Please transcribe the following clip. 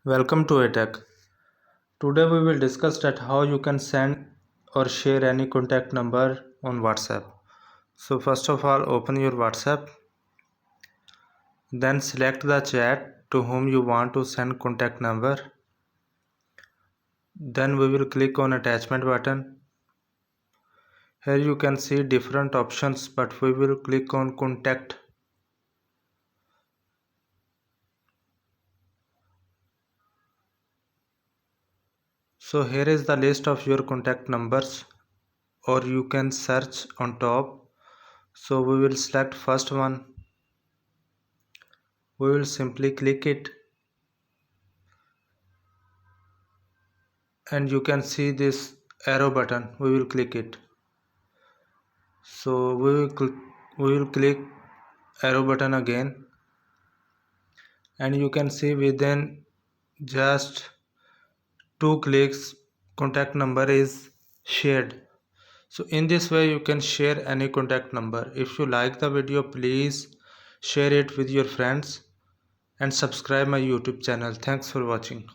Welcome to ATech. Today we will discuss that how you can send or share any contact number on WhatsApp. So first of all, open your WhatsApp. Then select the chat to whom you want to send contact number. Then we will click on attachment button. Here you can see different options, but we will click on contact. So here is the list of your contact numbers, or you can search on top. So we will select first one. We will simply click it, and you can see this arrow button. We will click it. So we will click arrow button again, and you can see within just 2 clicks contact number is shared. So in this way you can share any contact number. If you like the video, please share it with your friends and subscribe my YouTube channel. Thanks for watching.